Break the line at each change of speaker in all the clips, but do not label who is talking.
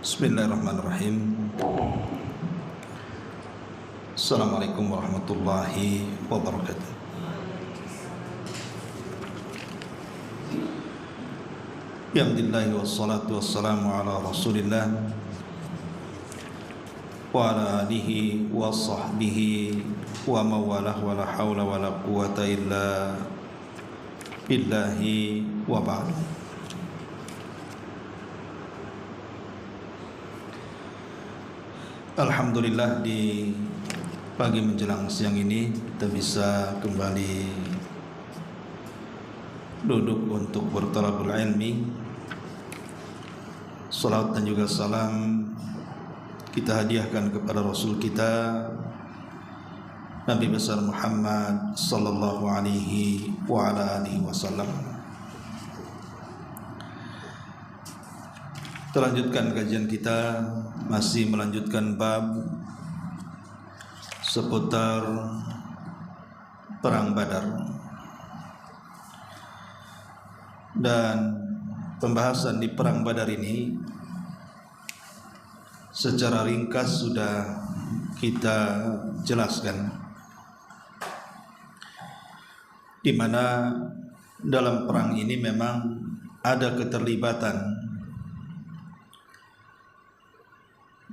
Bismillahirrahmanirrahim. Assalamualaikum warahmatullahi wabarakatuh. Alhamdulillah wassalatu wassalamu ala Rasulillah wa ala alihi wa sahbihi wa mawalah wa la hawla wa la quwata illa billahi wa ba'du. Alhamdulillah, di pagi menjelang siang ini kita bisa kembali duduk untuk bertalabul ilmi. Salat dan juga salam kita hadiahkan kepada Rasul kita Nabi besar Muhammad sallallahu alaihi wa ala alihi wasallam. Kita lanjutkan kajian kita, masih melanjutkan bab seputar perang Badar. Dan pembahasan di perang Badar ini secara ringkas sudah kita jelaskan, di mana dalam perang ini memang ada keterlibatan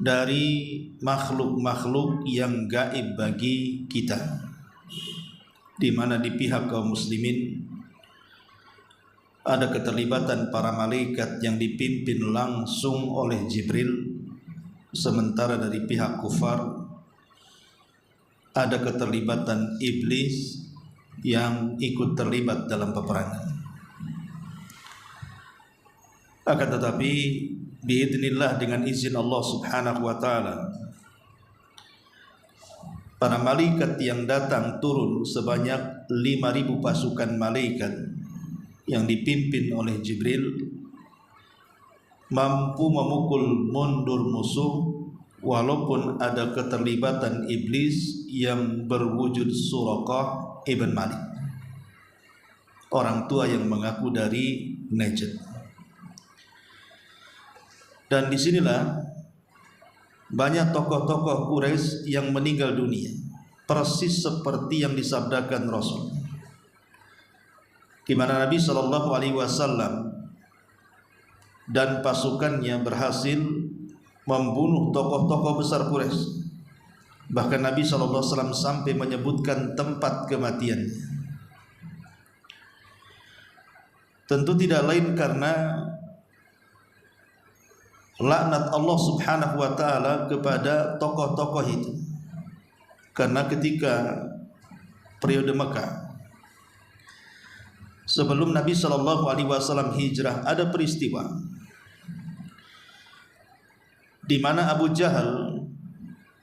dari makhluk-makhluk yang gaib bagi kita, di mana di pihak kaum muslimin ada keterlibatan para malaikat yang dipimpin langsung oleh Jibril, sementara dari pihak kufar ada keterlibatan iblis yang ikut terlibat dalam peperangan. Akan tetapi biidznillah, dengan izin Allah subhanahu wa ta'ala, para malaikat yang datang turun sebanyak 5.000 pasukan malaikat yang dipimpin oleh Jibril mampu memukul mundur musuh, walaupun ada keterlibatan iblis yang berwujud Suraqah ibn Malik, orang tua yang mengaku dari Najd. Dan disinilah banyak tokoh-tokoh Quraisy yang meninggal dunia, persis seperti yang disabdakan Rasul, di mana Nabi Shallallahu Alaihi Wasallam dan pasukannya berhasil membunuh tokoh-tokoh besar Quraisy. Bahkan Nabi Shallallahu Alaihi Wasallam sampai menyebutkan tempat kematiannya. Tentu tidak lain karena laknat Allah subhanahu wa ta'ala kepada tokoh-tokoh itu. Karena ketika periode Mekah, sebelum Nabi SAW hijrah, ada peristiwa di mana Abu Jahal,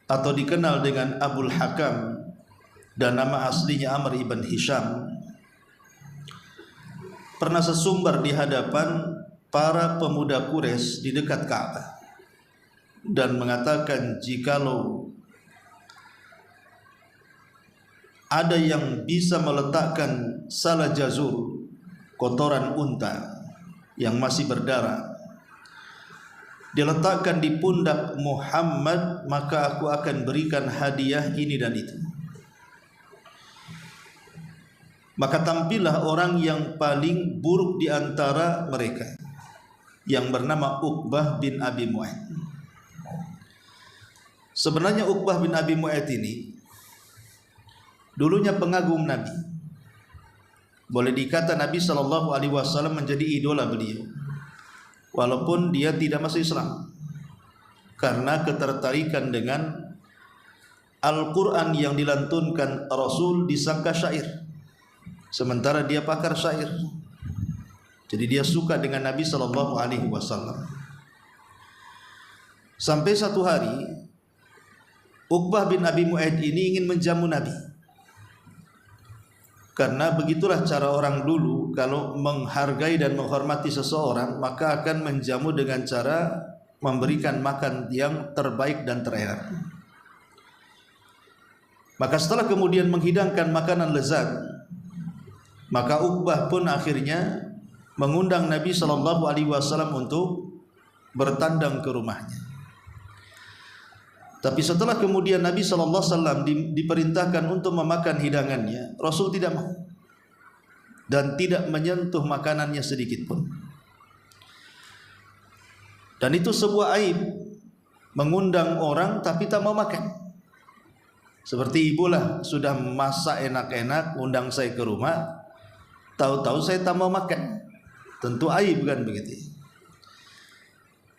atau dikenal dengan Abul Hakam dan nama aslinya Amr ibn Hisham, pernah sesumbar di hadapan para pemuda Quraisy di dekat Ka'bah dan mengatakan, jikalau ada yang bisa meletakkan salah jazur, kotoran unta yang masih berdarah, diletakkan di pundak Muhammad, maka aku akan berikan hadiah ini dan itu. Maka tampillah orang yang paling buruk di antara mereka, yang bernama Uqbah bin Abi Mu'ayth. Sebenarnya Uqbah bin Abi Mu'ayth ini dulunya pengagum Nabi. Boleh dikata Nabi SAW menjadi idola beliau, walaupun dia tidak masuk Islam, karena ketertarikan dengan Al-Quran yang dilantunkan Rasul disangka syair, sementara dia pakar syair. Jadi dia suka dengan Nabi SAW. Sampai satu hari Uqbah bin Abi Mu'ayth ini ingin menjamu Nabi, karena begitulah cara orang dulu kalau menghargai dan menghormati seseorang, maka akan menjamu dengan cara memberikan makan yang terbaik dan terenak. Maka setelah kemudian menghidangkan makanan lezat, maka Uqbah pun akhirnya mengundang Nabi SAW untuk bertandang ke rumahnya. Tapi setelah kemudian Nabi SAW diperintahkan untuk memakan hidangannya, Rasul tidak mau dan tidak menyentuh makanannya sedikit pun. Dan itu sebuah aib, mengundang orang tapi tak mau makan. Seperti ibulah sudah masak enak-enak, undang saya ke rumah, tahu-tahu saya tak mau makan. Tentu aib kan begitu.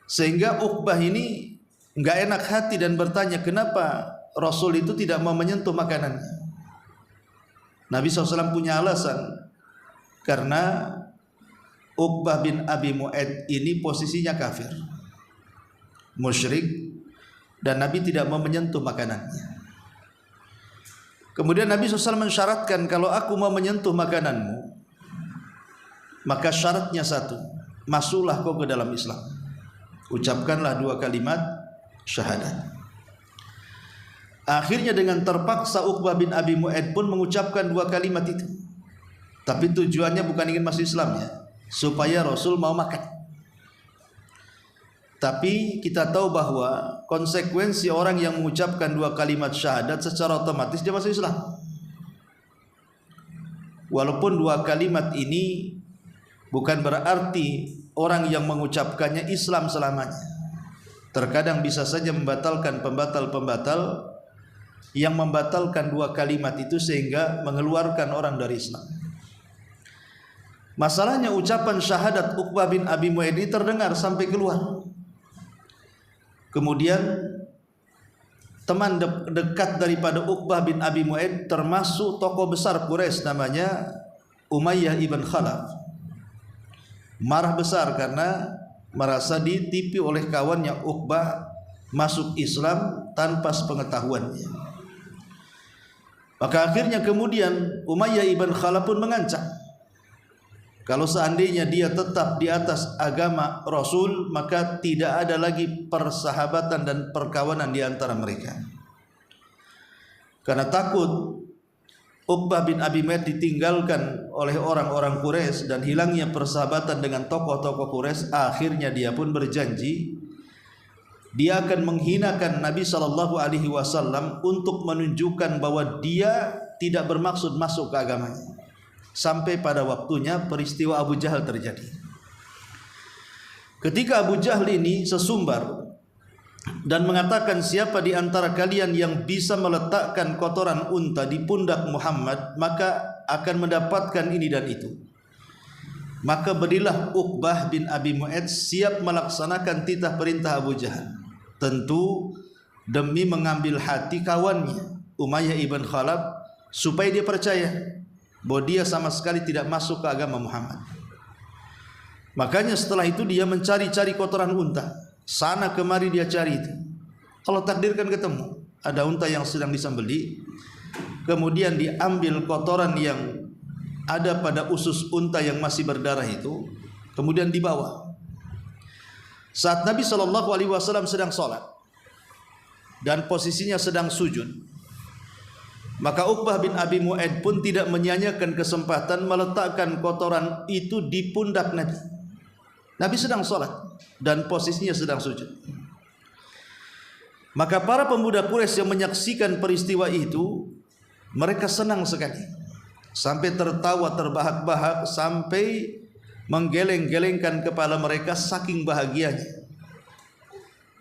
Sehingga Uqbah ini enggak enak hati dan bertanya, kenapa Rasul itu tidak mau menyentuh makanannya? Nabi SAW punya alasan, karena Uqbah bin Abi Mu'aid ini posisinya kafir, musyrik, dan Nabi tidak mau menyentuh makanannya. Kemudian Nabi SAW mensyaratkan, kalau aku mau menyentuh makananmu, maka syaratnya satu, masuklah kau ke dalam Islam, ucapkanlah 2 kalimat syahadat. Akhirnya dengan terpaksa Uqbah bin Abi Mu'aid pun mengucapkan 2 kalimat itu. Tapi tujuannya bukan ingin masuk Islam ya, supaya Rasul mau makan. Tapi kita tahu bahwa konsekuensi orang yang mengucapkan 2 kalimat syahadat secara otomatis dia masuk Islam. Walaupun 2 kalimat ini bukan berarti orang yang mengucapkannya Islam selamanya. Terkadang bisa saja membatalkan pembatal-pembatal yang membatalkan 2 kalimat itu sehingga mengeluarkan orang dari Islam. Masalahnya ucapan syahadat Uqbah bin Abi Mu'aid ini terdengar sampai keluar. Kemudian teman dekat daripada Uqbah bin Abi Mu'aid, termasuk tokoh besar Quraisy namanya Umayyah ibn Khalaf, marah besar karena merasa ditipu oleh kawannya Uqbah masuk Islam tanpa sepengetahuannya. Maka akhirnya kemudian Umayyah ibn Khalaf pun mengancam, kalau seandainya dia tetap di atas agama Rasul, maka tidak ada lagi persahabatan dan perkawanan di antara mereka. Karena takut Uqbah bin Abi Mu'aid ditinggalkan oleh orang-orang Quraisy dan hilangnya persahabatan dengan tokoh-tokoh Quraisy, akhirnya dia pun berjanji dia akan menghinakan Nabi SAW untuk menunjukkan bahwa dia tidak bermaksud masuk ke agamanya. Sampai pada waktunya peristiwa Abu Jahal terjadi. Ketika Abu Jahal ini sesumbar dan mengatakan, siapa di antara kalian yang bisa meletakkan kotoran unta di pundak Muhammad, maka akan mendapatkan ini dan itu. Maka berilah Uqbah bin Abi Mu'aid siap melaksanakan titah perintah Abu Jahal, tentu demi mengambil hati kawannya Umayyah ibn Khalaf supaya dia percaya bahwa dia sama sekali tidak masuk ke agama Muhammad. Makanya setelah itu dia mencari-cari kotoran unta, sana kemari dia cari itu. Allah takdirkan ketemu, ada unta yang sedang disembelih, kemudian diambil kotoran yang ada pada usus unta yang masih berdarah itu, kemudian dibawa. Saat Nabi SAW sedang sholat dan posisinya sedang sujud, maka Uqbah bin Abi Mu'aid pun tidak menyia-nyiakan kesempatan meletakkan kotoran itu di pundak Nabi. Nabi sedang sholat dan posisinya sedang sujud. Maka para pemuda Quraisy yang menyaksikan peristiwa itu, mereka senang sekali, sampai tertawa terbahak-bahak, sampai menggeleng-gelengkan kepala mereka saking bahagianya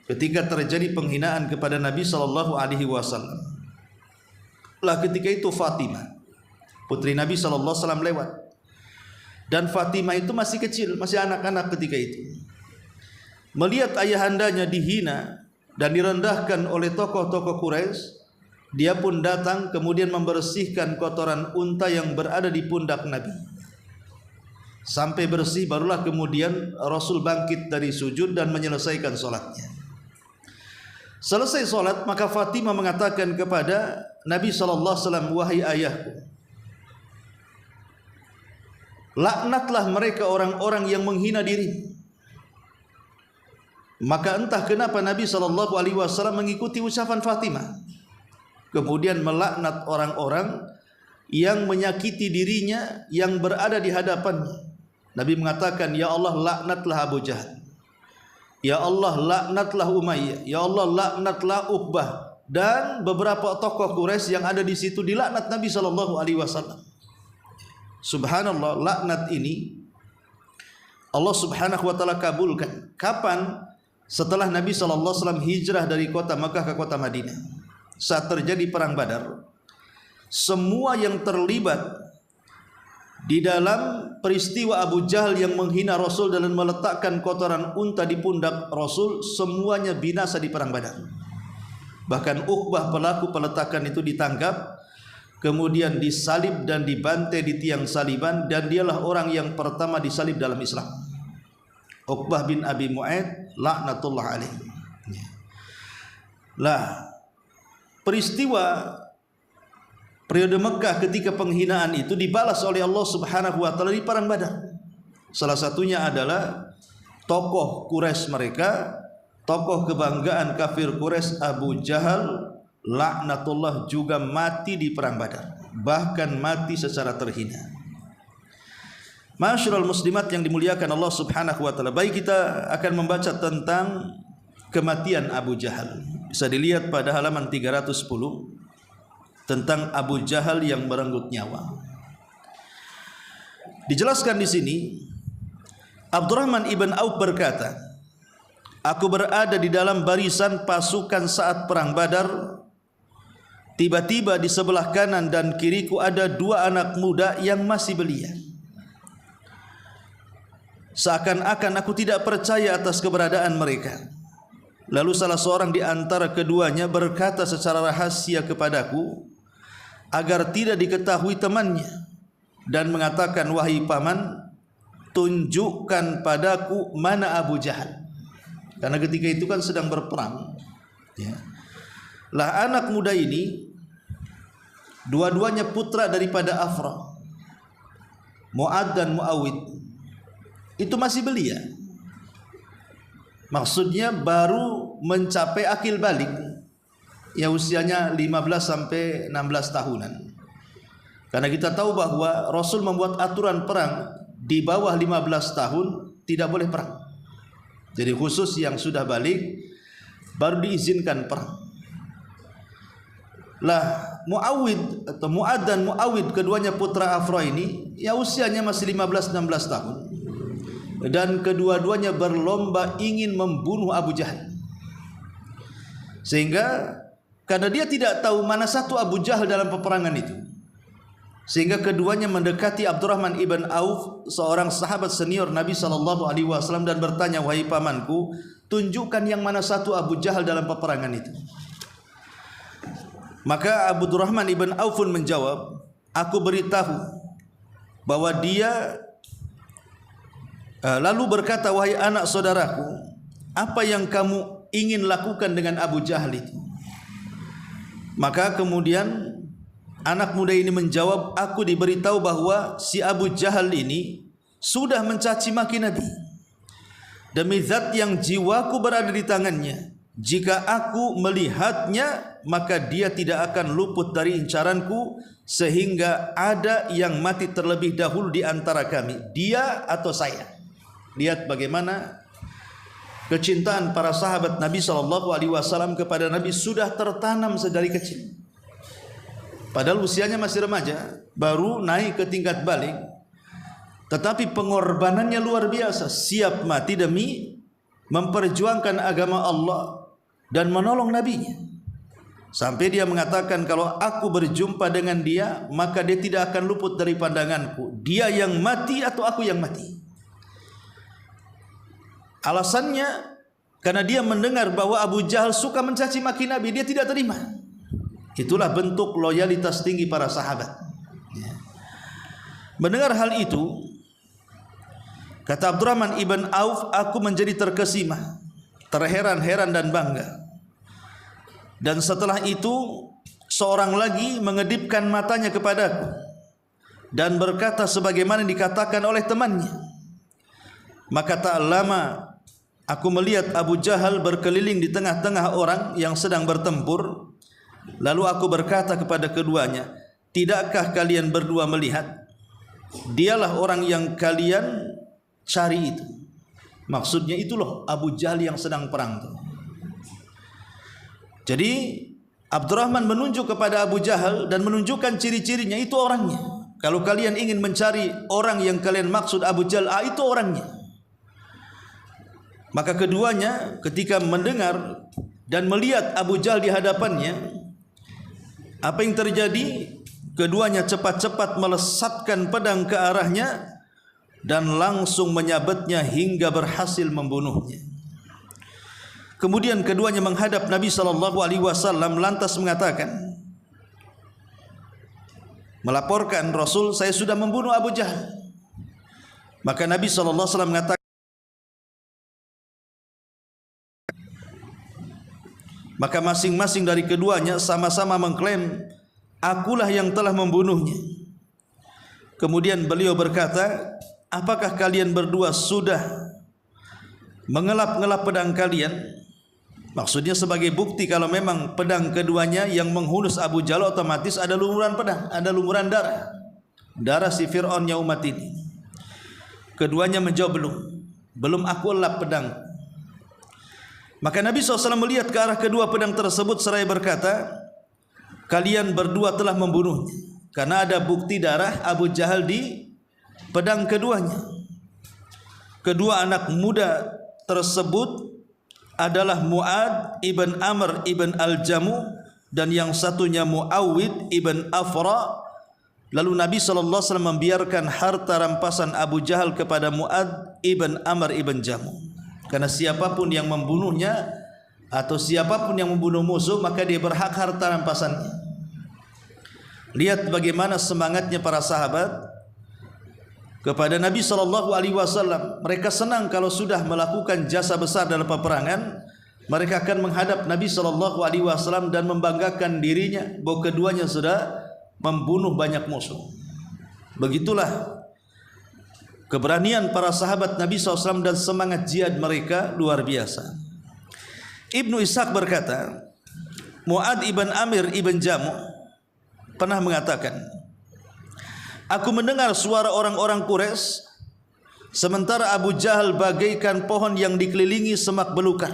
ketika terjadi penghinaan kepada Nabi SAW. Lah ketika itu Fatimah, putri Nabi SAW lewat, dan Fatimah itu masih kecil, masih anak-anak ketika itu. Melihat ayahandanya dihina dan direndahkan oleh tokoh-tokoh Quraisy, dia pun datang kemudian membersihkan kotoran unta yang berada di pundak Nabi. Sampai bersih, barulah kemudian Rasul bangkit dari sujud dan menyelesaikan solatnya. Selesai solat, maka Fatimah mengatakan kepada Nabi SAW, wahai ayahku, laknatlah mereka orang-orang yang menghina diri. Maka entah kenapa Nabi SAW mengikuti ucapan Fatimah, kemudian melaknat orang-orang yang menyakiti dirinya yang berada di hadapannya. Nabi mengatakan, ya Allah, laknatlah Abu Jahal. Ya Allah laknatlah Umayyah, ya Allah laknatlah Uqbah, dan beberapa tokoh Quraisy yang ada di situ dilaknat Nabi sallallahu alaihi wasallam. Subhanallah, laknat ini Allah Subhanahu wa taala kabulkan. Kapan? Setelah Nabi sallallahu alaihi wasallam hijrah dari kota Makkah ke kota Madinah. Saat terjadi perang Badar, semua yang terlibat di dalam peristiwa Abu Jahal yang menghina Rasul dan meletakkan kotoran unta di pundak Rasul, semuanya binasa di perang Badar. Bahkan Uqbah pelaku peletakan itu ditangkap, kemudian disalib dan dibantai di tiang saliban, dan dialah orang yang pertama disalib dalam Islam. Uqbah bin Abi Mu'aid laknatullah alaih. Lah, peristiwa periode Mekah ketika penghinaan itu dibalas oleh Allah Subhanahu wa taala di perang Badar. Salah satunya adalah tokoh Quraisy mereka, tokoh kebanggaan kafir Quraisy Abu Jahal laknatullah juga mati di perang Badar, bahkan mati secara terhina. Ma'asyiral muslimat yang dimuliakan Allah Subhanahu wa taala, baik kita akan membaca tentang kematian Abu Jahal. Bisa dilihat pada halaman 310 tentang Abu Jahal yang merenggut nyawa. Dijelaskan di sini, Abdurrahman ibn Auf berkata, aku berada di dalam barisan pasukan saat perang Badar. Tiba-tiba di sebelah kanan dan kiriku ada dua anak muda yang masih belia. Seakan-akan aku tidak percaya atas keberadaan mereka. Lalu salah seorang di antara keduanya berkata secara rahasia kepadaku agar tidak diketahui temannya, dan mengatakan, wahai paman, tunjukkan padaku mana Abu Jahal. Karena ketika itu kan sedang berperang, ya. Lah anak muda ini dua-duanya putra daripada Afra, Mu'ad dan Mu'awid, itu masih belia. Maksudnya baru mencapai akil balik, ya usianya 15 sampai 16 tahunan. Karena kita tahu bahwa Rasul membuat aturan perang di bawah 15 tahun tidak boleh perang. Jadi khusus yang sudah balik baru diizinkan perang. Lah Muawid atau Mu'ad dan Muawid, keduanya putra Afra ini, ya usianya masih 15-16 tahun. Dan kedua-duanya berlomba ingin membunuh Abu Jahal. Sehingga karena dia tidak tahu mana satu Abu Jahal dalam peperangan itu, sehingga keduanya mendekati Abdurrahman ibn Auf, seorang sahabat senior Nabi SAW, dan bertanya, wahai pamanku, tunjukkan yang mana satu Abu Jahal dalam peperangan itu. Maka Abdurrahman ibn Auf pun menjawab, aku beritahu bahwa dia, lalu berkata, wahai anak saudaraku, apa yang kamu ingin lakukan dengan Abu Jahal itu? Maka kemudian anak muda ini menjawab, aku diberitahu bahwa si Abu Jahal ini sudah mencaci maki Nabi. Demi zat yang jiwaku berada di tangannya, jika aku melihatnya, maka dia tidak akan luput dari incaranku, sehingga ada yang mati terlebih dahulu di antara kami, dia atau saya. Lihat bagaimana kecintaan para sahabat Nabi SAW kepada Nabi sudah tertanam sedari kecil. Padahal usianya masih remaja, baru naik ke tingkat balik, tetapi pengorbanannya luar biasa, siap mati demi memperjuangkan agama Allah dan menolong nabinya. Sampai dia mengatakan, kalau aku berjumpa dengan dia, maka dia tidak akan luput dari pandanganku, dia yang mati atau aku yang mati. Alasannya karena dia mendengar bahwa Abu Jahal suka mencaci maki Nabi, dia tidak terima. Itulah bentuk loyalitas tinggi para sahabat. Mendengar hal itu, kata Abdurrahman ibn Auf, aku menjadi terkesima, terheran-heran dan bangga. Dan setelah itu seorang lagi mengedipkan matanya kepadaku dan berkata sebagaimana dikatakan oleh temannya. Maka tak lama aku melihat Abu Jahal berkeliling di tengah-tengah orang yang sedang bertempur. Lalu aku berkata kepada keduanya, tidakkah kalian berdua melihat? Dialah orang yang kalian cari itu. Maksudnya itu loh Abu Jahal yang sedang perang tuh. Jadi Abdurrahman menunjuk kepada Abu Jahal dan menunjukkan ciri-cirinya, itu orangnya. Kalau kalian ingin mencari orang yang kalian maksud Abu Jahal, itu orangnya. Maka keduanya ketika mendengar dan melihat Abu Jahal di hadapannya, apa yang terjadi? Keduanya cepat-cepat melesatkan pedang ke arahnya dan langsung menyabetnya hingga berhasil membunuhnya. Kemudian keduanya menghadap Nabi SAW lantas mengatakan, melaporkan, Rasul, saya sudah membunuh Abu Jahal. Maka Nabi SAW mengatakan, maka masing-masing dari keduanya sama-sama mengklaim, akulah yang telah membunuhnya. Kemudian beliau berkata, apakah kalian berdua sudah mengelap-ngelap pedang kalian? Maksudnya sebagai bukti kalau memang pedang keduanya yang menghunus Abu Jahal, otomatis ada lumuran pedang, ada lumuran darah, darah si Fir'aunnya umat ini. Keduanya menjawab, belum aku elap pedang. Maka Nabi SAW melihat ke arah kedua pedang tersebut seraya berkata, kalian berdua telah membunuhnya, karena ada bukti darah Abu Jahal di pedang keduanya. Kedua anak muda tersebut adalah Mu'ad ibn Amr ibn Al-Jamu dan yang satunya Muawid ibn Afra. Lalu Nabi SAW membiarkan harta rampasan Abu Jahal kepada Mu'ad ibn Amr ibn Jamu, karena siapapun yang membunuhnya atau siapapun yang membunuh musuh, maka dia berhak harta rampasannya. Lihat bagaimana semangatnya para sahabat kepada Nabi SAW. Mereka senang kalau sudah melakukan jasa besar dalam peperangan, mereka akan menghadap Nabi SAW dan membanggakan dirinya bahwa keduanya sudah membunuh banyak musuh. Begitulah keberanian para sahabat Nabi SAW dan semangat jihad mereka luar biasa. Ibnu Ishaq berkata, Mu'ad ibn Amir ibn Jamu pernah mengatakan, aku mendengar suara orang-orang Quraisy sementara Abu Jahal bagaikan pohon yang dikelilingi semak belukar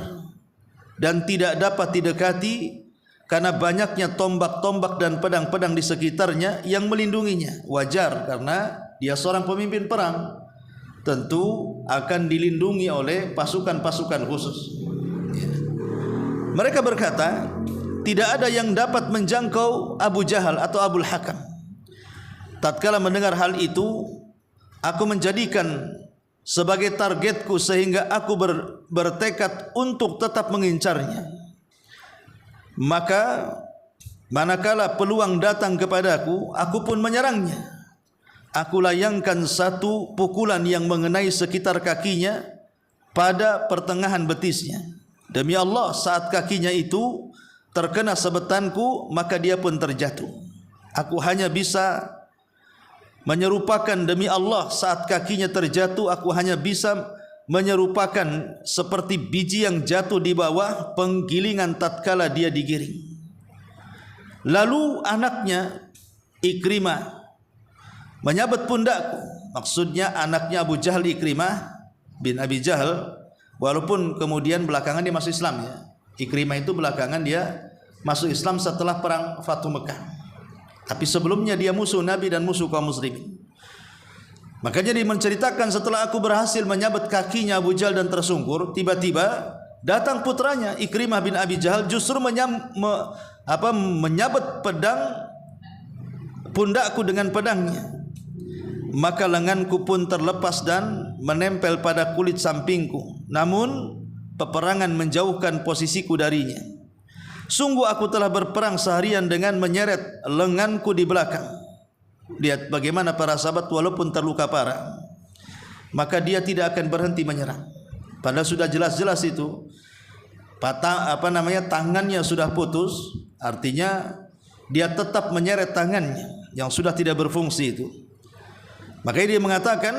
dan tidak dapat didekati karena banyaknya tombak-tombak dan pedang-pedang di sekitarnya yang melindunginya. Wajar, karena dia seorang pemimpin perang, tentu akan dilindungi oleh pasukan-pasukan khusus. Mereka berkata, tidak ada yang dapat menjangkau Abu Jahal atau Abul Hakam. Tatkala mendengar hal itu, aku menjadikan sebagai targetku sehingga aku bertekad untuk tetap mengincarnya. Maka manakala peluang datang kepadaku, aku pun menyerangnya. Aku layangkan satu pukulan yang mengenai sekitar kakinya pada pertengahan betisnya. Demi Allah, saat kakinya itu terkena sabetanku, maka dia pun terjatuh. Aku hanya bisa menyerupakan, demi Allah, saat kakinya terjatuh, aku hanya bisa menyerupakan seperti biji yang jatuh di bawah penggilingan tatkala dia digiring. Lalu anaknya Ikrimah menyabet pundakku. Maksudnya anaknya Abu Jahal, Ikrimah bin Abi Jahal, walaupun kemudian belakangan dia masuk Islam ya. Ikrimah itu belakangan dia masuk Islam setelah perang Fathu Mekah. Tapi sebelumnya dia musuh Nabi dan musuh kaum muslimin. Makanya dia menceritakan, setelah aku berhasil menyabet kakinya Abu Jahal dan tersungkur, tiba-tiba datang putranya Ikrimah bin Abi Jahal justru menyabet pedang pundakku dengan pedangnya. Maka lenganku pun terlepas dan menempel pada kulit sampingku. Namun peperangan menjauhkan posisiku darinya. Sungguh aku telah berperang seharian dengan menyeret lenganku di belakang. Lihat bagaimana para sahabat walaupun terluka parah, maka dia tidak akan berhenti menyerang. Padahal sudah jelas-jelas itu tangannya sudah putus, artinya dia tetap menyeret tangannya yang sudah tidak berfungsi itu. Makanya dia mengatakan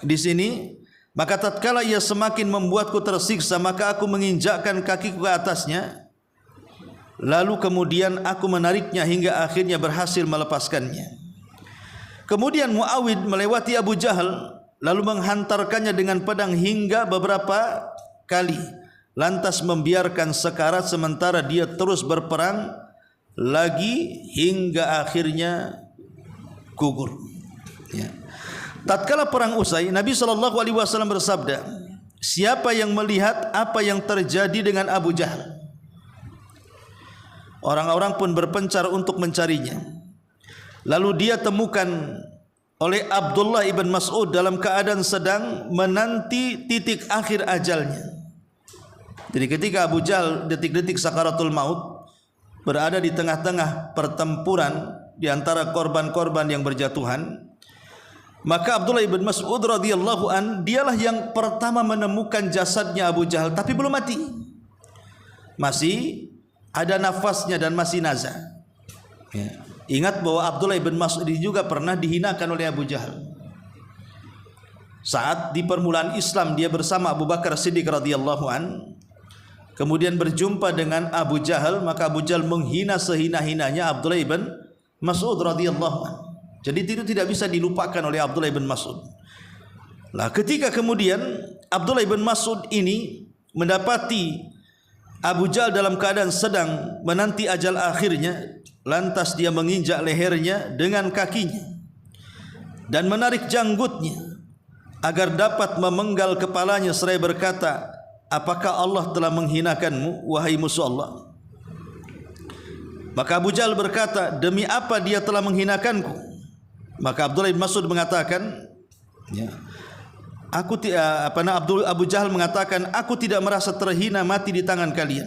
di sini, maka tatkala ia semakin membuatku tersiksa, maka aku menginjakkan kakiku ke atasnya. Lalu kemudian aku menariknya hingga akhirnya berhasil melepaskannya. Kemudian Muawid melewati Abu Jahal lalu menghantarkannya dengan pedang hingga beberapa kali, lantas membiarkan sekarat sementara dia terus berperang lagi hingga akhirnya gugur. Ya. Tatkala perang usai, Nabi SAW bersabda, siapa yang melihat apa yang terjadi dengan Abu Jahal? Orang-orang pun berpencar untuk mencarinya. Lalu dia temukan oleh Abdullah ibn Mas'ud dalam keadaan sedang menanti titik akhir ajalnya. Jadi ketika Abu Jahal detik-detik sakaratul maut berada di tengah-tengah pertempuran di antara korban-korban yang berjatuhan, maka Abdullah ibn Mas'ud radhiyallahu an dialah yang pertama menemukan jasadnya Abu Jahal, tapi belum mati, masih ada nafasnya dan masih nazar. Ya. Ingat bahwa Abdullah ibn Mas'ud juga pernah dihinakan oleh Abu Jahal. Saat di permulaan Islam dia bersama Abu Bakar Siddiq radhiyallahu an, kemudian berjumpa dengan Abu Jahal, maka Abu Jahal menghina sehina-hinanya Abdullah ibn Mas'ud radhiyallahu an. Jadi itu tidak bisa dilupakan oleh Abdullah ibn Mas'ud. Lah ketika kemudian Abdullah ibn Mas'ud ini mendapati Abu Jahal dalam keadaan sedang menanti ajal akhirnya, lantas dia menginjak lehernya dengan kakinya dan menarik janggutnya agar dapat memenggal kepalanya seraya berkata, apakah Allah telah menghinakanmu wahai musuh Allah? Maka Abu Jahal berkata, demi apa dia telah menghinakanku? Maka Abdullah bin Mas'ud mengatakan, ya, Abu Jahal mengatakan, aku tidak merasa terhina mati di tangan kalian.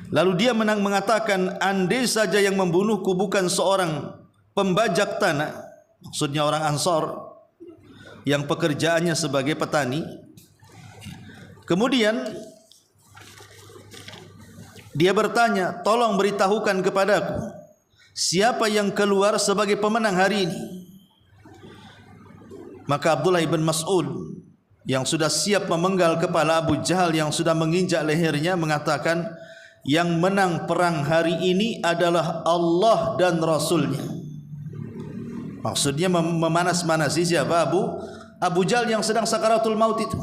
Lalu dia mengatakan, andai saja yang membunuhku bukan seorang pembajak tanah, maksudnya orang Ansor yang pekerjaannya sebagai petani. Kemudian dia bertanya, tolong beritahukan kepadaku, siapa yang keluar sebagai pemenang hari ini? Maka Abdullah ibn Mas'ud yang sudah siap memenggal kepala Abu Jahal yang sudah menginjak lehernya mengatakan, yang menang perang hari ini adalah Allah dan Rasulnya. Maksudnya memanas-manasi siapa? Abu Jahal yang sedang sakaratul maut itu.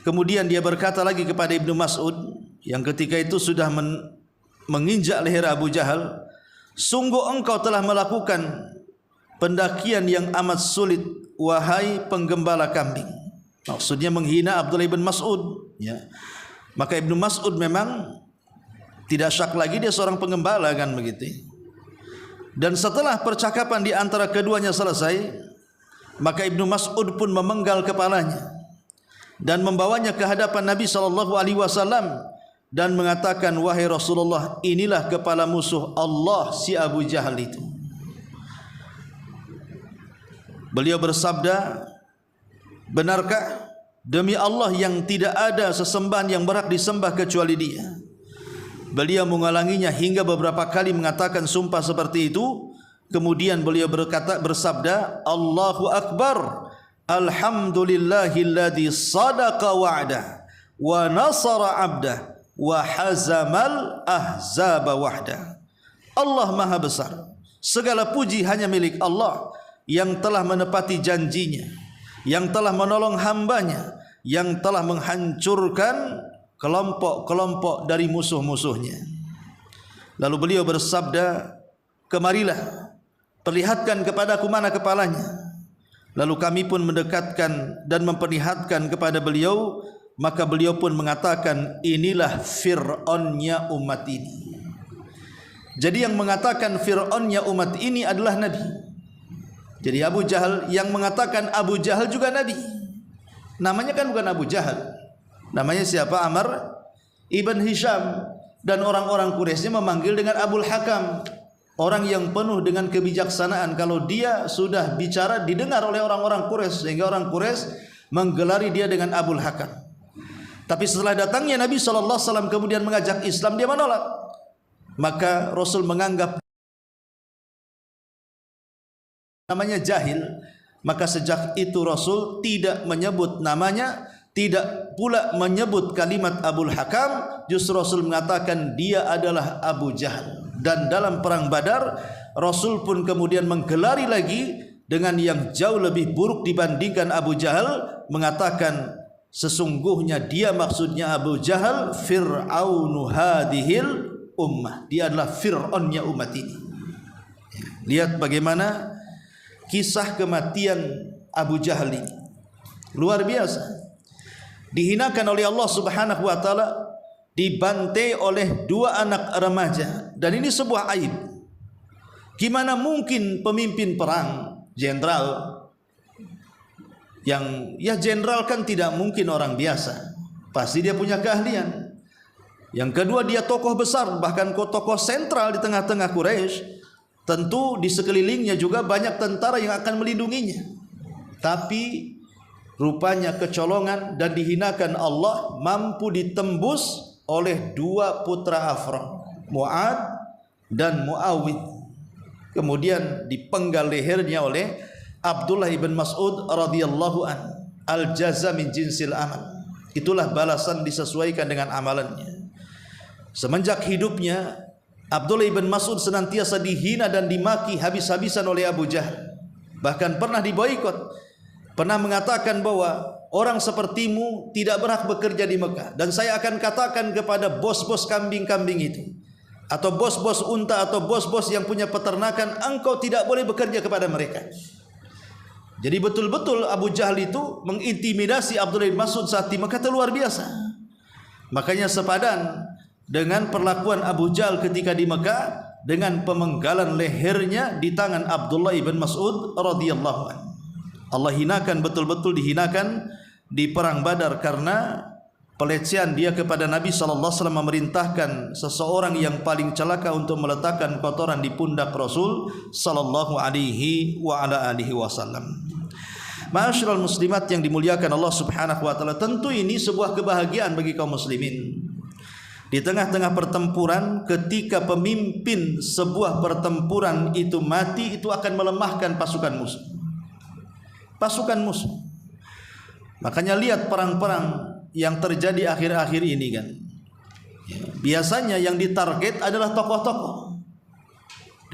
Kemudian dia berkata lagi kepada Ibnu Mas'ud yang ketika itu sudah menginjak leher Abu Jahal, sungguh engkau telah melakukan pendakian yang amat sulit, wahai penggembala kambing. Maksudnya menghina Abdullah ibn Mas'ud, ya. Maka Ibnu Mas'ud memang tidak syak lagi dia seorang penggembala, kan begitu. Dan setelah percakapan di antara keduanya selesai, maka Ibnu Mas'ud pun memenggal kepalanya dan membawanya ke hadapan Nabi SAW dan mengatakan, wahai Rasulullah, inilah kepala musuh Allah si Abu Jahal itu. Beliau bersabda, benarkah? Demi Allah yang tidak ada sesembahan yang berhak disembah kecuali Dia. Beliau mengulanginya hingga beberapa kali mengatakan sumpah seperti itu. Kemudian beliau bersabda, Allahu Akbar, alhamdulillahilladzi sadaqa wa'dah wa nasara 'abdah wa hazamal ahzaba wahda. Allah Maha Besar, segala puji hanya milik Allah yang telah menepati janjinya, yang telah menolong hambanya, yang telah menghancurkan kelompok-kelompok dari musuh-musuhnya. Lalu beliau bersabda, kemarilah, perlihatkan kepadaku mana kepalanya. Lalu kami pun mendekatkan dan memperlihatkan kepada beliau. Maka beliau pun mengatakan, inilah Fir'aunnya umat ini. Jadi yang mengatakan Fir'aunnya umat ini adalah Nabi. Jadi Abu Jahal yang mengatakan Abu Jahal juga Nabi. Namanya kan bukan Abu Jahal, namanya siapa? Amr ibn Hisham. Dan orang-orang Quraisy memanggil dengan Abul Hakam, orang yang penuh dengan kebijaksanaan. Kalau dia sudah bicara didengar oleh orang-orang Quraisy, sehingga orang Quraisy menggelari dia dengan Abul Hakam. Tapi setelah datangnya Nabi SAW kemudian mengajak Islam, dia menolak. Maka Rasul menganggap namanya jahil. Maka sejak itu Rasul tidak menyebut namanya, tidak pula menyebut kalimat Abul Hakam. Justru Rasul mengatakan dia adalah Abu Jahal. Dan dalam perang Badar, Rasul pun kemudian menggelari lagi dengan yang jauh lebih buruk dibandingkan Abu Jahal, mengatakan sesungguhnya dia, maksudnya Abu Jahal, Fir'aunu hadhil ummah, dia adalah Fir'aunnya umat ini. Lihat bagaimana kisah kematian Abu Jahal ini, luar biasa. Dihinakan oleh Allah Subhanahu wa taala, dibantai oleh dua anak remaja, dan ini sebuah aib. Gimana mungkin pemimpin perang, jenderal, yang ya jenderal kan tidak mungkin orang biasa, pasti dia punya keahlian. Yang kedua, dia tokoh besar, bahkan tokoh sentral di tengah-tengah Quraisy. Tentu di sekelilingnya juga banyak tentara yang akan melindunginya. Tapi rupanya kecolongan dan dihinakan Allah mampu ditembus oleh dua putra Afra, Mu'ad dan Muawid. Kemudian dipenggal lehernya oleh Abdullah ibn Mas'ud radhiyallahu an. Al-jaza min jinsil amal. Itulah balasan disesuaikan dengan amalannya. Semenjak hidupnya, Abdullah ibn Mas'ud senantiasa dihina dan dimaki habis-habisan oleh Abu Jahal. Bahkan pernah diboikot, pernah mengatakan bahwa orang sepertimu tidak berhak bekerja di Mekah, dan saya akan katakan kepada bos-bos kambing-kambing itu, atau bos-bos unta, atau bos-bos yang punya peternakan, engkau tidak boleh bekerja kepada mereka. Jadi betul-betul Abu Jahal itu mengintimidasi Abdullah bin Mas'ud saat di Mekah, luar biasa. Makanya sepadan dengan perlakuan Abu Jahal ketika di Mekah dengan pemenggalan lehernya di tangan Abdullah ibn Mas'ud radhiyallahu anhu. Allah hinakan, betul-betul dihinakan di perang Badar karena pelecehan dia kepada Nabi sallallahu alaihi wasallam, memerintahkan seseorang yang paling celaka untuk meletakkan kotoran di pundak Rasul sallallahu alaihi wa ala alihi wasallam. Ma'asyiral muslimat yang dimuliakan Allah Subhanahu wa taala, tentu ini sebuah kebahagiaan bagi kaum muslimin. Di tengah-tengah pertempuran, ketika pemimpin sebuah pertempuran itu mati, itu akan melemahkan pasukan musuh. Pasukan musuh. Makanya lihat perang-perang yang terjadi akhir-akhir ini kan. Biasanya yang ditarget adalah tokoh-tokoh.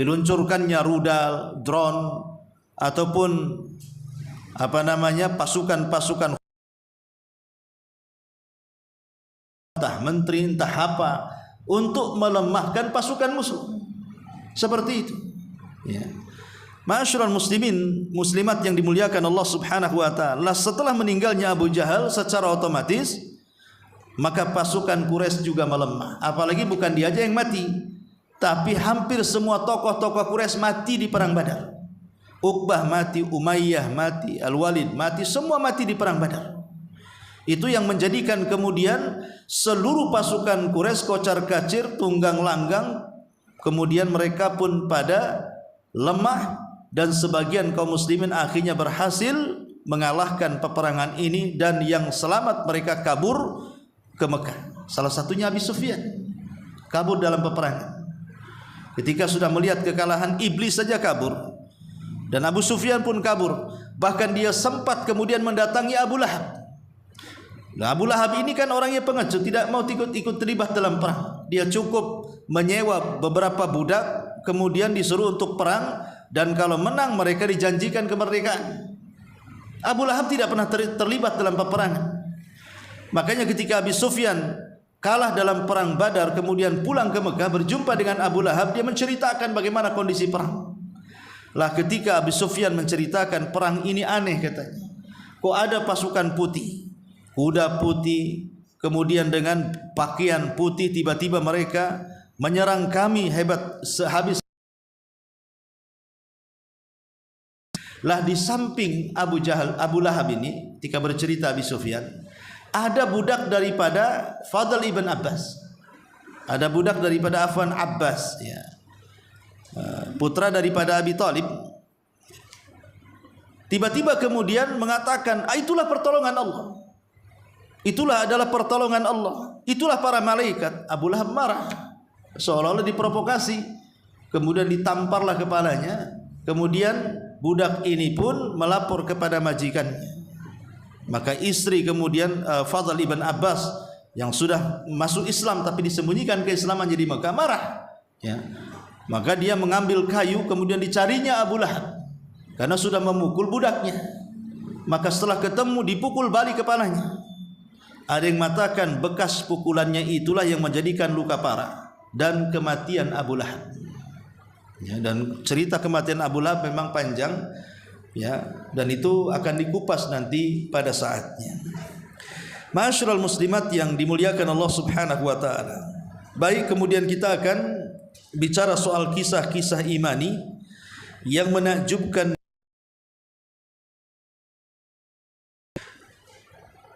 Diluncurkannya rudal, drone, ataupun pasukan-pasukan entah menteri, entah apa, untuk melemahkan pasukan musuh. Seperti itu. Ya. Ma'asyiral muslimin, muslimat yang dimuliakan Allah Subhanahu wa taala, setelah meninggalnya Abu Jahal secara otomatis maka pasukan Quraisy juga melemah. Apalagi bukan dia aja yang mati, tapi hampir semua tokoh-tokoh Quraisy mati di perang Badar. Uqbah mati, Umayyah mati, Al-Walid mati, semua mati di perang Badar. Itu yang menjadikan kemudian seluruh pasukan Quraisy kocar-kacir, tunggang langgang, kemudian mereka pun pada lemah, dan sebagian kaum muslimin akhirnya berhasil mengalahkan peperangan ini, dan yang selamat mereka kabur ke Mekah. Salah satunya Abi Sufyan kabur dalam peperangan. Ketika sudah melihat kekalahan, iblis saja kabur, dan Abu Sufyan pun kabur. Bahkan dia sempat kemudian mendatangi Abu Lahab. Nah, Abu Lahab ini kan orangnya pengecut, tidak mau ikut terlibat dalam perang. Dia cukup menyewa beberapa budak, kemudian disuruh untuk perang, dan kalau menang mereka dijanjikan kemerdekaan. Abu Lahab tidak pernah terlibat dalam peperangan. Makanya ketika Abi Sufyan kalah dalam perang Badar, kemudian pulang ke Mekah, berjumpa dengan Abu Lahab, dia menceritakan bagaimana kondisi perang. Lah ketika Abi Sufyan menceritakan, perang ini aneh katanya. Kok ada pasukan putih, kuda putih, kemudian dengan pakaian putih, tiba-tiba mereka menyerang kami hebat sehabis. Lah di samping Abu Lahab ini, ketika bercerita Abi Sufyan, ada budak daripada Fadl ibn Abbas, ada budak daripada Abbas, ya, putra daripada Abi Talib. Tiba-tiba kemudian mengatakan, itulah pertolongan Allah. Itulah adalah pertolongan Allah. Itulah para malaikat. Abu Lahab marah, seolah-olah diprovokasi. Kemudian ditamparlah kepalanya. Kemudian budak ini pun melapor kepada majikannya. Maka istri kemudian Fadl ibn Abbas yang sudah masuk Islam tapi disembunyikan keislamannya di Mekah marah. Ya. Maka dia mengambil kayu, kemudian dicarinya Abu Lahab. karena sudah memukul budaknya. Maka setelah ketemu dipukul balik kepalanya. Ada yang mengatakan bekas pukulannya itulah yang menjadikan luka parah dan kematian Abu Lahab. Ya, dan cerita kematian Abu Lahab memang panjang, ya, dan itu akan dikupas nanti pada saatnya. Ma'asyiral muslimat yang dimuliakan Allah Subhanahu wa taala. Baik, kemudian kita akan bicara soal kisah-kisah imani yang menakjubkan.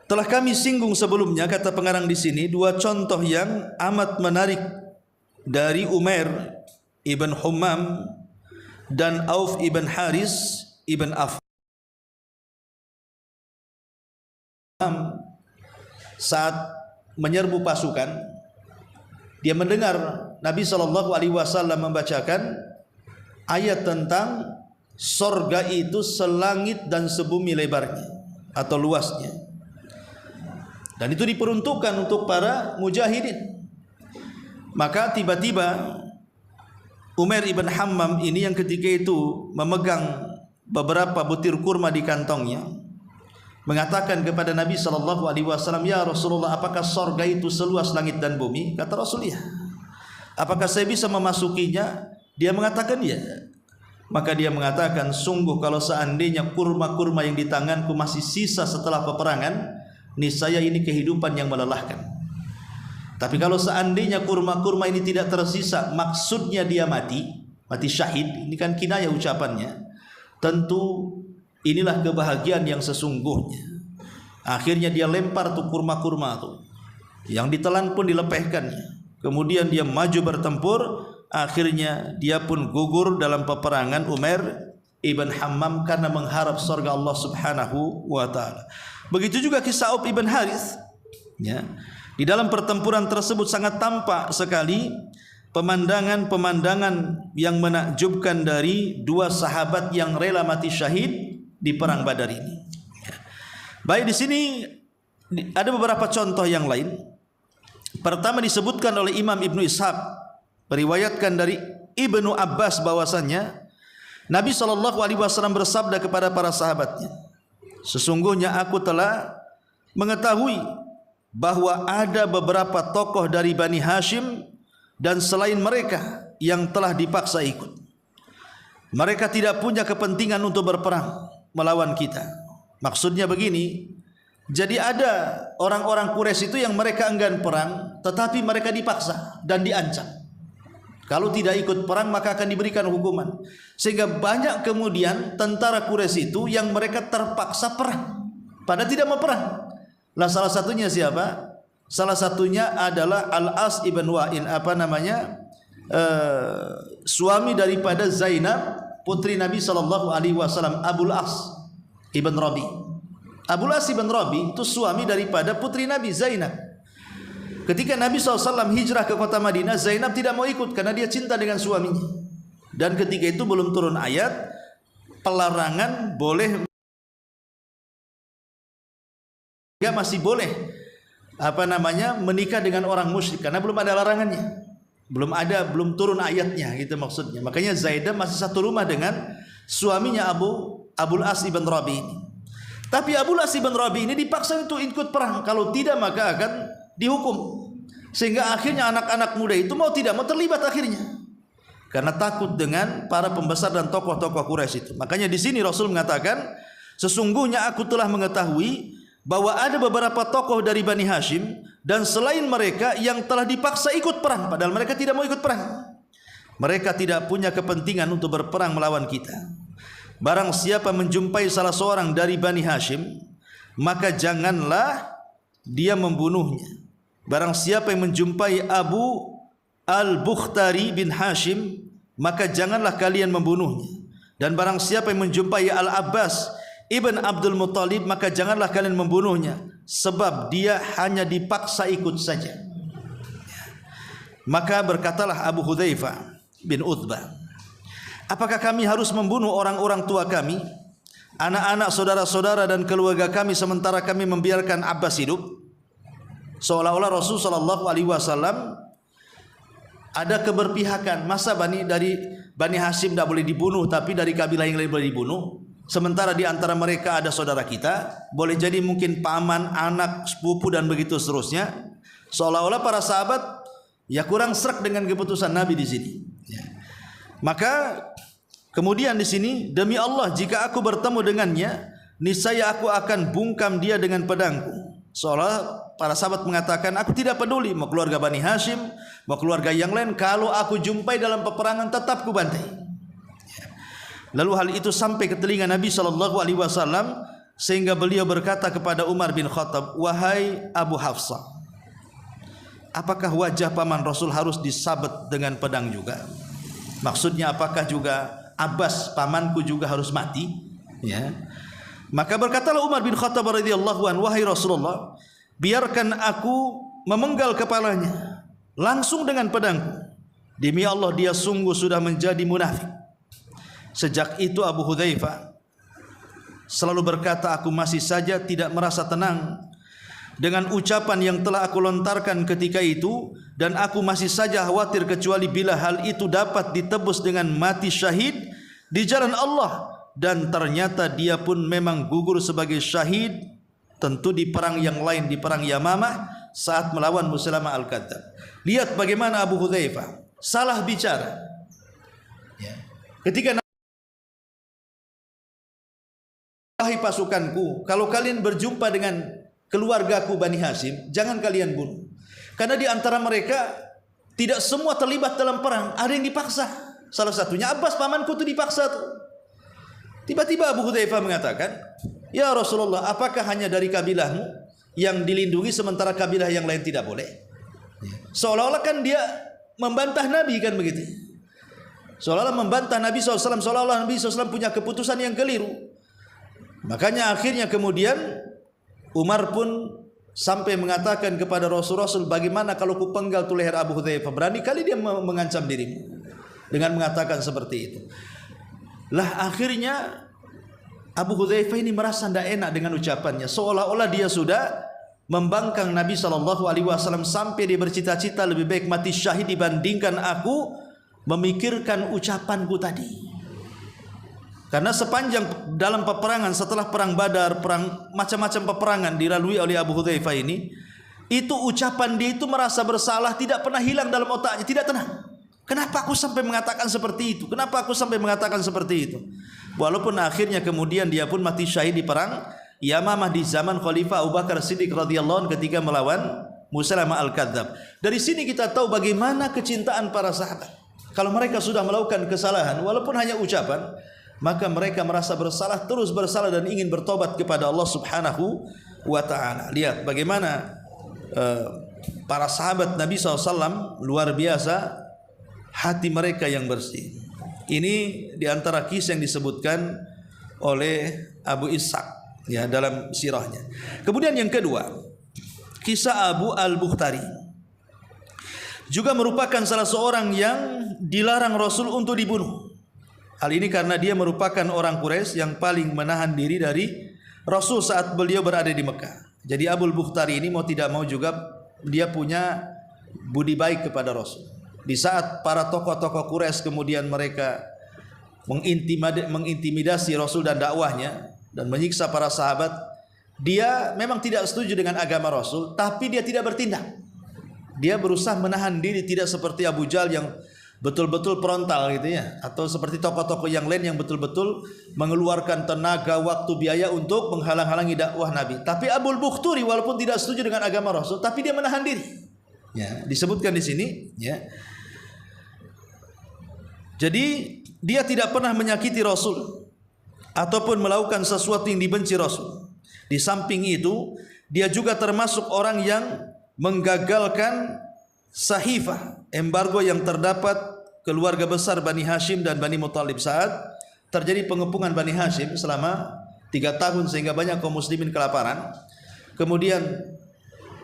Telah kami singgung sebelumnya, kata pengarang di sini, dua contoh yang amat menarik dari Umair ibn Hammam dan Auf ibn Haris ibn Affan. Saat menyerbu pasukan, dia mendengar Nabi SAW membacakan ayat tentang sorga itu selangit dan sebumi lebarnya atau luasnya. Dan itu diperuntukkan untuk para mujahidin. Maka tiba-tiba Umair ibn Hammam ini yang ketika itu memegang beberapa butir kurma di kantongnya, mengatakan kepada Nabi SAW, "Ya Rasulullah, apakah sorga itu seluas langit dan bumi?" Kata Rasul, "Ya." "Apakah saya bisa memasukinya?" Dia mengatakan, "Ya." Maka dia mengatakan, "Sungguh kalau seandainya kurma-kurma yang di tanganku masih sisa setelah peperangan, niscaya ini kehidupan yang melelahkan. Tapi kalau seandainya kurma-kurma ini tidak tersisa," maksudnya dia mati syahid, ini kan kinayah ucapannya, "tentu inilah kebahagiaan yang sesungguhnya." Akhirnya dia lempar tuh kurma-kurma tuh, yang ditelan pun dilepehkannya. Kemudian dia maju bertempur, akhirnya dia pun gugur dalam peperangan Umair ibn Hammam karena mengharap surga Allah Subhanahu wa taala. Begitu juga kisah Auf ibn Haris, ya. Di dalam pertempuran tersebut sangat tampak sekali pemandangan-pemandangan yang menakjubkan dari dua sahabat yang rela mati syahid di perang Badar ini. Baik, di sini ada beberapa contoh yang lain. Pertama disebutkan oleh Imam Ibnu Ishaq, meriwayatkan dari Ibnu Abbas bahwasannya Nabi SAW bersabda kepada para sahabatnya, "Sesungguhnya aku telah mengetahui bahwa ada beberapa tokoh dari Bani Hashim dan selain mereka yang telah dipaksa ikut. Mereka tidak punya kepentingan untuk berperang melawan kita." Maksudnya begini, jadi ada orang-orang Quraisy itu yang mereka enggan perang, tetapi mereka dipaksa dan diancam. Kalau tidak ikut perang maka akan diberikan hukuman. Sehingga banyak kemudian tentara Quraisy itu yang mereka terpaksa perang, padahal tidak mau perang. Lah salah satunya siapa? Salah satunya adalah Al-As ibn Wa'il, suami daripada Zainab putri Nabi SAW, Abul As ibn Rabi. Abul As ibn Rabi itu suami daripada putri Nabi Zainab. Ketika Nabi SAW hijrah ke kota Madinah, Zainab tidak mau ikut karena dia cinta dengan suaminya. Dan ketika itu belum turun ayat pelarangan boleh, masih boleh menikah dengan orang musyrik karena belum ada larangannya, belum turun ayatnya, gitu maksudnya. Makanya Zainab masih satu rumah dengan suaminya Abul As ibn Rabi ini. Tapi Abul As ibn Rabi ini dipaksa untuk ikut perang, kalau tidak maka akan dihukum. Sehingga akhirnya anak-anak muda itu mau tidak mau terlibat akhirnya, karena takut dengan para pembesar dan tokoh-tokoh Quraisy itu. Makanya di sini Rasul mengatakan, "Sesungguhnya aku telah mengetahui bahwa ada beberapa tokoh dari Bani Hashim dan selain mereka yang telah dipaksa ikut perang, padahal mereka tidak mau ikut perang. Mereka tidak punya kepentingan untuk berperang melawan kita. Barang siapa menjumpai salah seorang dari Bani Hashim, maka janganlah dia membunuhnya. Barang siapa yang menjumpai Abu Al-Bukhtari bin Hashim, maka janganlah kalian membunuhnya. Dan barang siapa yang menjumpai Al-Abbas ibn Abdul Muttalib, maka janganlah kalian membunuhnya, sebab dia hanya dipaksa ikut saja." Maka berkatalah Abu Hudzaifah bin Utbah, "Apakah kami harus membunuh orang-orang tua kami, anak-anak, saudara-saudara dan keluarga kami, sementara kami membiarkan Abbas hidup?" Seolah-olah Rasul SAW ada keberpihakan. Masa dari Bani Hashim tidak boleh dibunuh, tapi dari kabilah yang lain boleh dibunuh? Sementara di antara mereka ada saudara kita, boleh jadi mungkin paman, anak, sepupu dan begitu seterusnya. Seolah-olah para sahabat ya kurang srek dengan keputusan Nabi di sini. Ya. Maka kemudian di sini, demi Allah jika aku bertemu dengannya, niscaya aku akan bungkam dia dengan pedangku. Seolah para sahabat mengatakan, aku tidak peduli mau keluarga Bani Hashim, mau keluarga yang lain, kalau aku jumpai dalam peperangan tetap ku bantai. Lalu hal itu sampai ke telinga Nabi SAW, sehingga beliau berkata kepada Umar bin Khattab, wahai Abu Hafsah, apakah wajah paman Rasul harus disabet dengan pedang juga? Maksudnya apakah juga Abbas pamanku juga harus mati? Ya. Maka berkatalah Umar bin Khattab radhiyallahu anhu, wahai Rasulullah, biarkan aku memenggal kepalanya langsung dengan pedangku. Demi Allah dia sungguh sudah menjadi munafik. Sejak itu Abu Hudzaifah selalu berkata, aku masih saja tidak merasa tenang dengan ucapan yang telah aku lontarkan ketika itu, dan aku masih saja khawatir kecuali bila hal itu dapat ditebus dengan mati syahid di jalan Allah. Dan ternyata dia pun memang gugur sebagai syahid, tentu di perang yang lain, di perang Yamamah saat melawan Musailamah Al-Kadzdzab. Lihat bagaimana Abu Hudzaifah salah bicara ya. Ketika wahai pasukanku, kalau kalian berjumpa dengan keluargaku Bani Hashim, jangan kalian bunuh. Karena di antara mereka tidak semua terlibat dalam perang, ada yang dipaksa. Salah satunya Abbas pamanku itu dipaksa tuh. Tiba-tiba Abu Hudzaifah mengatakan, ya Rasulullah, apakah hanya dari kabilahmu yang dilindungi sementara kabilah yang lain tidak boleh? Seolah-olah kan dia membantah Nabi kan begitu. Seolah-olah membantah Nabi SAW, seolah-olah Nabi SAW punya keputusan yang keliru. Makanya akhirnya kemudian Umar pun sampai mengatakan kepada Rasul, bagaimana kalau ku penggal tu leher Abu Hudzaifah? Berani kali dia mengancam dirimu dengan mengatakan seperti itu. Lah akhirnya Abu Hudzaifah ini merasa tidak enak dengan ucapannya, seolah-olah dia sudah membangkang Nabi SAW sampai dia bercita-cita lebih baik mati syahid dibandingkan aku memikirkan ucapanku tadi. Karena sepanjang dalam peperangan setelah perang Badar, perang macam-macam peperangan dilalui oleh Abu Hudzaifah ini, itu ucapan dia itu merasa bersalah tidak pernah hilang dalam otaknya, tidak tenang. Kenapa aku sampai mengatakan seperti itu? Kenapa aku sampai mengatakan seperti itu? Walaupun akhirnya kemudian dia pun mati syahid di perang Yamamah di zaman Khalifah Abu Bakar Siddiq radhiyallahu anhu ketika melawan Musailamah Al-Kadzdzab. Dari sini kita tahu bagaimana kecintaan para sahabat. Kalau mereka sudah melakukan kesalahan, walaupun hanya ucapan, maka mereka merasa bersalah, terus bersalah dan ingin bertobat kepada Allah Subhanahu wa ta'ala. Lihat bagaimana para sahabat Nabi SAW luar biasa hati mereka yang bersih. Ini diantara kisah yang disebutkan oleh Abu Ishaq ya dalam sirahnya. Kemudian yang kedua, kisah Abu Al-Bukhtari juga merupakan salah seorang yang dilarang Rasul untuk dibunuh. Hal ini karena dia merupakan orang Quraisy yang paling menahan diri dari Rasul saat beliau berada di Mekah. Jadi Abu Al-Bukhtari ini mau tidak mau juga dia punya budi baik kepada Rasul. Di saat para tokoh-tokoh Quraisy kemudian mereka mengintimidasi Rasul dan dakwahnya dan menyiksa para sahabat, dia memang tidak setuju dengan agama Rasul, tapi dia tidak bertindak. Dia berusaha menahan diri, tidak seperti Abu Jahal yang betul-betul frontal gitu ya, atau seperti tokoh-tokoh yang lain yang betul-betul mengeluarkan tenaga, waktu, biaya untuk menghalang-halangi dakwah Nabi. Tapi Abu Al-Bukhtari walaupun tidak setuju dengan agama Rasul, tapi dia menahan diri. Ya, disebutkan di sini ya. Jadi dia tidak pernah menyakiti Rasul ataupun melakukan sesuatu yang dibenci Rasul. Di samping itu, dia juga termasuk orang yang menggagalkan sahifah, embargo yang terdapat keluarga besar Bani Hashim dan Bani Muthalib saat terjadi pengepungan Bani Hashim selama 3 tahun sehingga banyak kaum muslimin kelaparan. Kemudian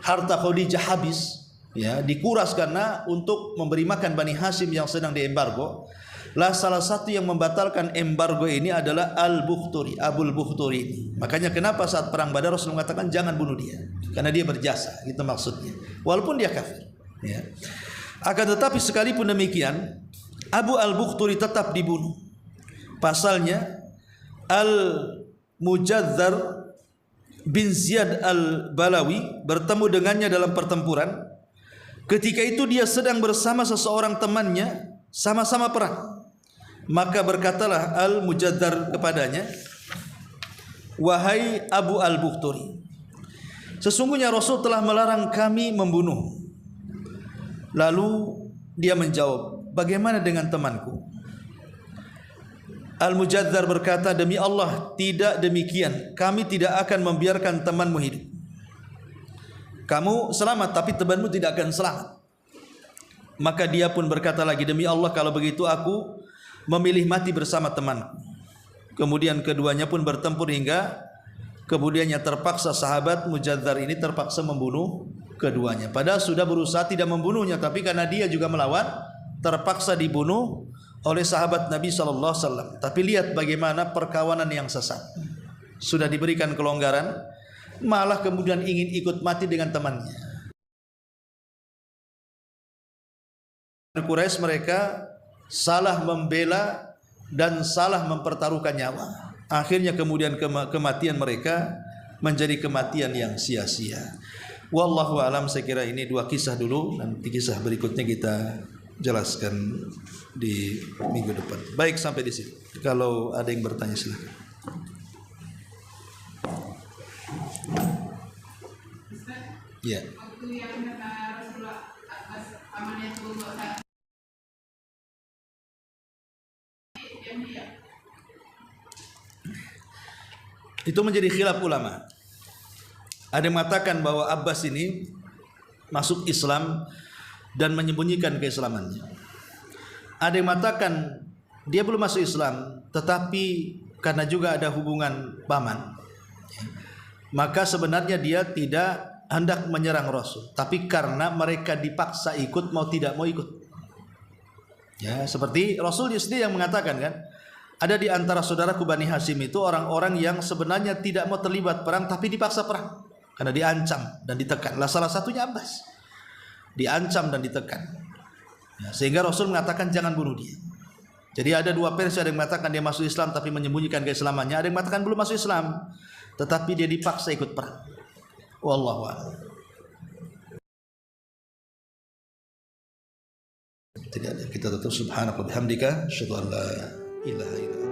harta Khadijah habis, ya, dikuras karena untuk memberi makan Bani Hashim yang sedang diembargo. Lah salah satu yang membatalkan embargo ini adalah Al-Bukhtari, Abu Al-Bukhtari ini. Makanya kenapa saat perang Badar Rasul mengatakan jangan bunuh dia, karena dia berjasa, itu maksudnya. Walaupun dia kafir. Ya. Akan tetapi sekalipun demikian, Abu al-Bukhturi tetap dibunuh. Pasalnya Al-Mujadzar bin Ziyad al-Balawi bertemu dengannya dalam pertempuran. Ketika itu dia sedang bersama seseorang temannya, sama-sama perang. Maka berkatalah Al-Mujadzar kepadanya, "Wahai Abu al-Bukhturi, sesungguhnya Rasul telah melarang kami membunuh." Lalu dia menjawab, "Bagaimana dengan temanku?" Al-Mujadzar berkata, "Demi Allah, tidak demikian. Kami tidak akan membiarkan temanmu hidup. Kamu selamat, tapi temanmu tidak akan selamat." Maka dia pun berkata lagi, "Demi Allah, kalau begitu aku memilih mati bersama temanku." Kemudian keduanya pun bertempur hingga kemudiannya terpaksa sahabat Mujadzar ini terpaksa membunuh keduanya. Padahal sudah berusaha tidak membunuhnya, tapi karena dia juga melawan, terpaksa dibunuh oleh sahabat Nabi SAW. Tapi lihat bagaimana perkawanan yang sesat. Sudah diberikan kelonggaran, malah kemudian ingin ikut mati dengan temannya. Quraisy mereka salah membela dan salah mempertaruhkan nyawa. Akhirnya kemudian kematian mereka menjadi kematian yang sia-sia. Wallahu alam, saya kira ini dua kisah dulu, nanti kisah berikutnya kita jelaskan di minggu depan. Baik, sampai di sini. Kalau ada yang bertanya silakan. Ya. Itu menjadi khilaf ulama. Ada yang mengatakan bahwa Abbas ini masuk Islam dan menyembunyikan keislamannya. Ada yang mengatakan dia belum masuk Islam, tetapi karena juga ada hubungan paman, maka sebenarnya dia tidak hendak menyerang Rasul, tapi karena mereka dipaksa ikut, mau tidak mau ikut. Ya, seperti Rasul sendiri yang mengatakan kan, ada di antara saudaraku Bani Hashim itu orang-orang yang sebenarnya tidak mau terlibat perang tapi dipaksa perang karena diancam dan ditekan. Lah salah satunya Abbas, diancam dan ditekan. Ya, sehingga Rasul mengatakan jangan bunuh dia. Jadi ada dua versi, ada yang mengatakan dia masuk Islam tapi menyembunyikan keislamannya, ada yang mengatakan belum masuk Islam tetapi dia dipaksa ikut perang. Wallahu a'lam. Tidak ada. Kita tutup. Subhanaka wa bihamdika, asyhadu an la ilaha illa